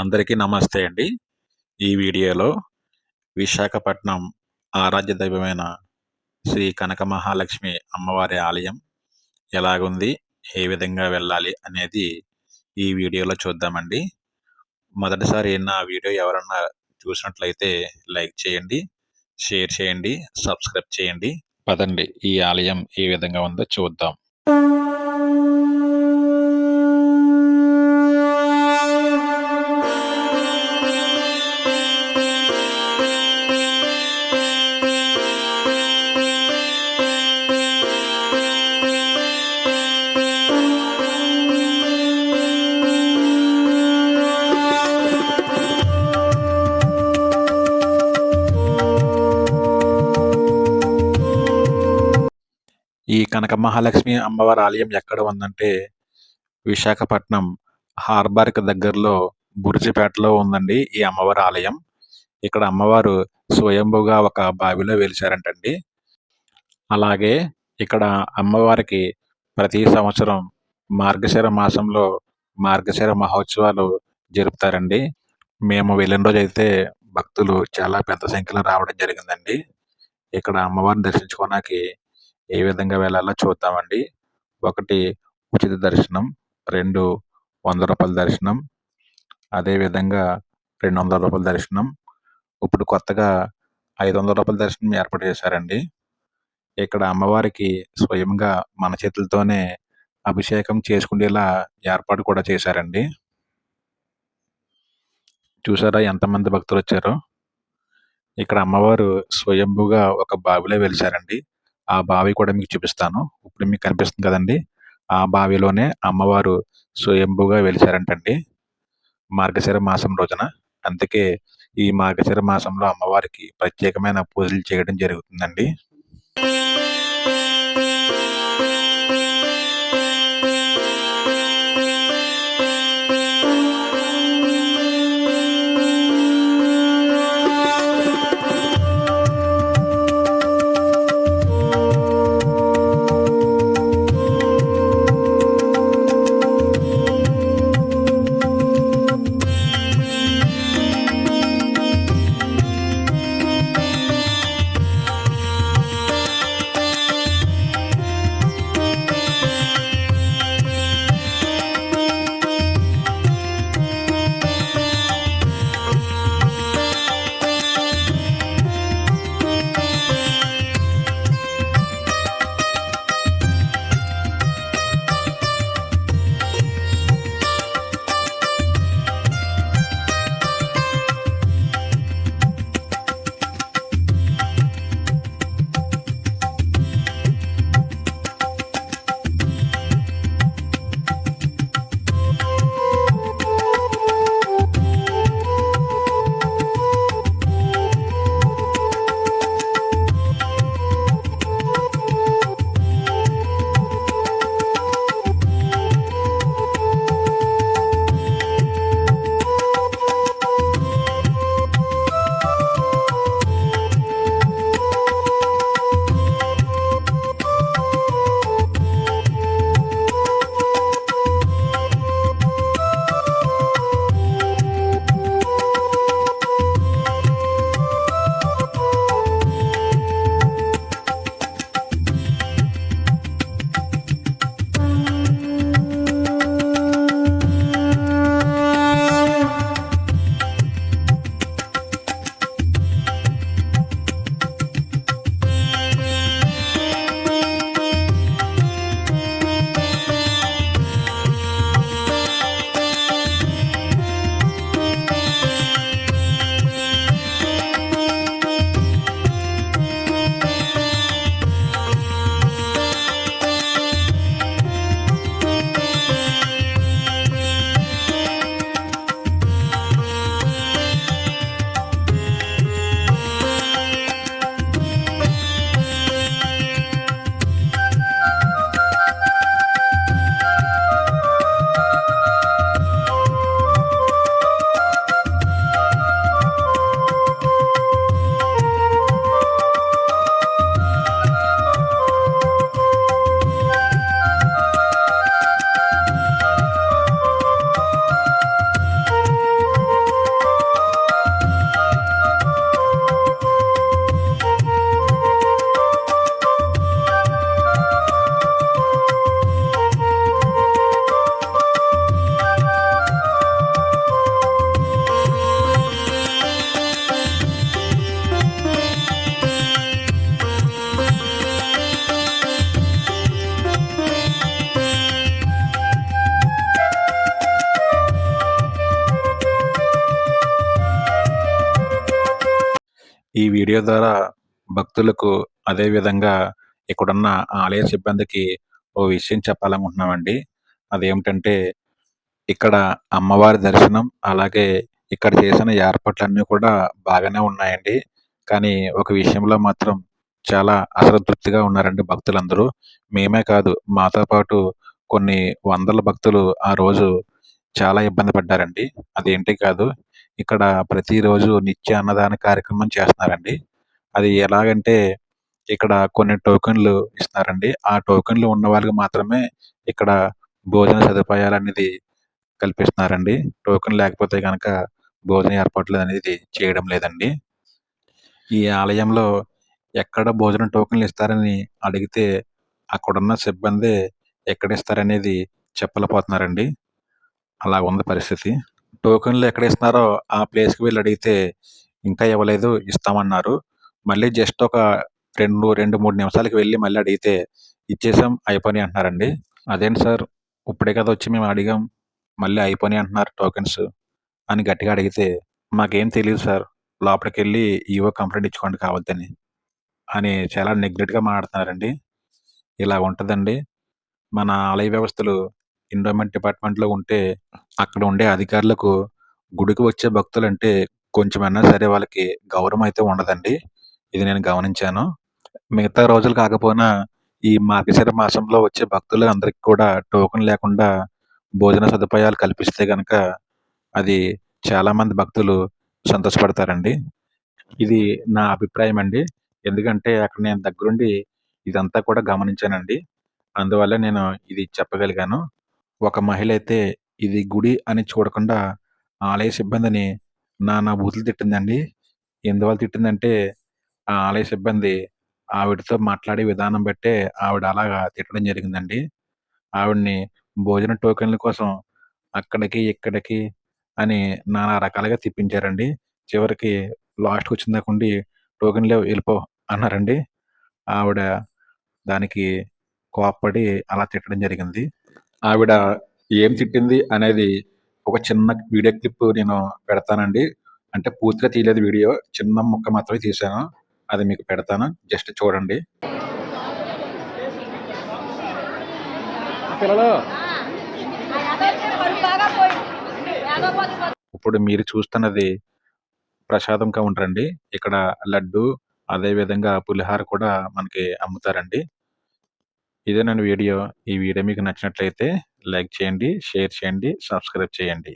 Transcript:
అందరికీ నమస్తే అండి. ఈ వీడియోలో విశాఖపట్నం ఆరాధ్య దైవమైన శ్రీ కనక మహాలక్ష్మి అమ్మవారి ఆలయం ఎలాగుంది, ఏ విధంగా వెళ్ళాలి అనేది ఈ వీడియోలో చూద్దామండి. మొదటిసారి నా వీడియో ఎవరన్నా చూసినట్లయితే లైక్ చేయండి, షేర్ చేయండి, సబ్స్క్రైబ్ చేయండి. పదండి ఈ ఆలయం ఏ విధంగా ఉందో చూద్దాం. ఈ కనక మహాలక్ష్మి అమ్మవారి ఆలయం ఎక్కడ ఉందంటే విశాఖపట్నం హార్బర్కి దగ్గరలో బుర్జిపేటలో ఉందండి ఈ అమ్మవారి ఆలయం. ఇక్కడ అమ్మవారు స్వయంభుగా ఒక బావిలో వెలిశారంటండి. అలాగే ఇక్కడ అమ్మవారికి ప్రతి సంవత్సరం మార్గశిర మాసంలో మార్గశిర మహోత్సవాలు జరుపుతారండి. మేము వెళ్ళిన రోజు అయితే భక్తులు చాలా పెద్ద సంఖ్యలో రావడం జరిగిందండి. ఇక్కడ అమ్మవారిని దర్శించుకోవడానికి ఏ విధంగా వెళ్ళాలో చూద్దామండి. 1 ఉచిత దర్శనం, 2 రూ. 100 దర్శనం, అదేవిధంగా రూ. 200 దర్శనం. ఇప్పుడు కొత్తగా రూ. 500 దర్శనం ఏర్పాటు చేశారండి. ఇక్కడ అమ్మవారికి స్వయంగా మన చేతులతోనే అభిషేకం చేసుకునేలా ఏర్పాటు కూడా చేశారండి. చూసారా ఎంతమంది భక్తులు వచ్చారో. ఇక్కడ అమ్మవారు స్వయంభుగా ఒక బావిలో వెలిశారండి. ఆ బావి కూడా మీకు చూపిస్తాను. ఇప్పుడు మీకు కనిపిస్తుంది కదండి, ఆ బావిలోనే అమ్మవారు స్వయంభుగా వెలిశారంటండి మార్గశిర మాసం రోజున. అందుకే ఈ మార్గశిర మాసంలో అమ్మవారికి ప్రత్యేకమైన పూజలు చేయడం జరుగుతుందండి. ఈ వీడియో ద్వారా భక్తులకు, అదే విధంగా ఇక్కడున్న ఆలయ సిబ్బందికి ఓ విషయం చెప్పాలనుకుంటున్నామండి. అదేమిటంటే, ఇక్కడ అమ్మవారి దర్శనం, అలాగే ఇక్కడ చేసిన ఏర్పాట్లన్నీ కూడా బాగానే ఉన్నాయండి. కానీ ఒక విషయంలో మాత్రం చాలా అసంతృప్తిగా ఉన్నారండి భక్తులందరూ. మేమే కాదు, మాతో పాటు కొన్ని వందల భక్తులు ఆ రోజు చాలా ఇబ్బంది పడ్డారండి. అదేంటి కాదు, ఇక్కడ ప్రతిరోజు నిత్య అన్నదాన కార్యక్రమం చేస్తున్నారండి. అది ఎలాగంటే, ఇక్కడ కొన్ని టోకెన్‌లు ఇస్తున్నారండి. ఆ టోకెన్‌లు ఉన్న వాళ్ళకి మాత్రమే ఇక్కడ భోజన సదుపాయాలనేది కల్పిస్తున్నారండి. టోకెన్ లేకపోతే గనక భోజన ఏర్పాట్లు అనేది చేయడం లేదండి. ఈ ఆలయంలో ఎక్కడ భోజనం టోకెన్‌లు ఇస్తారని అడిగితే, అక్కడున్న సిబ్బందే ఎక్కడిస్తారనేది చెప్పలేకపోతున్నారండి. అలాగుంది పరిస్థితి. టోకెన్‌లు ఎక్కడ ఇస్తున్నారో ఆ ప్లేస్‌కి వెళ్లి అడిగితే, ఇంకా ఇవ్వలేదు, ఇస్తామన్నారు. మళ్ళీ జస్ట్ ఒక 2, 3 నిమిషాలకి వెళ్లి మళ్ళీ అడిగితే, ఇచ్చేసాం, అయిపోయినాయి అంటున్నారండి. అదేంటి సార్, ఇప్పుడే కదా వచ్చి మేము అడిగాం, మళ్ళీ అయిపోయినాయి అంటున్నారు టోకెన్స్ అని గట్టిగా అడిగితే, మాకేం తెలీదు సార్, లోపలికెళ్ళి ఈఓ కంప్లెయింట్ ఇచ్చుకోండి కావద్దని అని చాలా నెగ్లెక్ట్‌గా మాట్లాడుతున్నారండి. ఇలా ఉంటదండి మన ఆలయ వ్యవస్థలు. ఎండోమెంట్ డిపార్ట్మెంట్‌లో ఉంటే, అక్కడ ఉండే అధికారులకు గుడికి వచ్చే భక్తులంటే కొంచెమన్నా సరే వాళ్ళకి గౌరవం అయితే ఉండదండి. ఇది నేను గమనించాను. మిగతా రోజులు కాకపోయినా ఈ మార్గశిర మాసంలో వచ్చే భక్తులందరికి కూడా టోకెన్ లేకుండా భోజన సదుపాయాలు కల్పిస్తే గనక అది చాలామంది భక్తులు సంతోషపడతారండి. ఇది నా అభిప్రాయం అండి. ఎందుకంటే అక్కడ నేను దగ్గరుండి ఇదంతా కూడా గమనించానండి. అందువల్ల నేను ఇది చెప్పగలిగాను. ఒక మహిళైతే ఇది గుడి అని చూడకుండా ఆలయ సిబ్బందిని నానా బూతులు తిట్టిందండి. ఎందువల్ల తిట్టిందంటే, ఆ ఆలయ సిబ్బంది ఆవిడతో మాట్లాడే విధానం బట్టే ఆవిడ అలాగా తిట్టడం జరిగిందండి. ఆవిడని భోజన టోకెన్‌ల కోసం అక్కడికి, ఇక్కడికి అని నానా రకాలుగా తిప్పించారండి. చివరికి లాస్ట్‌కొచ్చిందాకుండి "టోకెన్ లేవు, ఎళ్ళిపో" అన్నారండి. ఆవిడ దానికి కోప్పడి అలా తిట్టడం జరిగింది. ఆవిడ ఏం తిట్టింది అనేది ఒక చిన్న వీడియో క్లిప్ నేను పెడతానండి. అంటే పూర్తిగా తీయలేదు వీడియో. చిన్న ముక్క మాత్రమే తీశాను. అది మీకు పెడతాను. జస్ట్ చూడండి. పిల్లలు, ఇప్పుడు మీరు చూస్తున్నది ప్రసాదం కౌంటర్ అండి. ఇక్కడ లడ్డు, అదే విధంగా పులిహార కూడా మనకి అమ్ముతారండి. ఇదేనండి వీడియో. ఈ వీడియో మీకు నచ్చినట్లయితే లైక్ చేయండి, షేర్ చేయండి, సబ్స్క్రైబ్ చేయండి.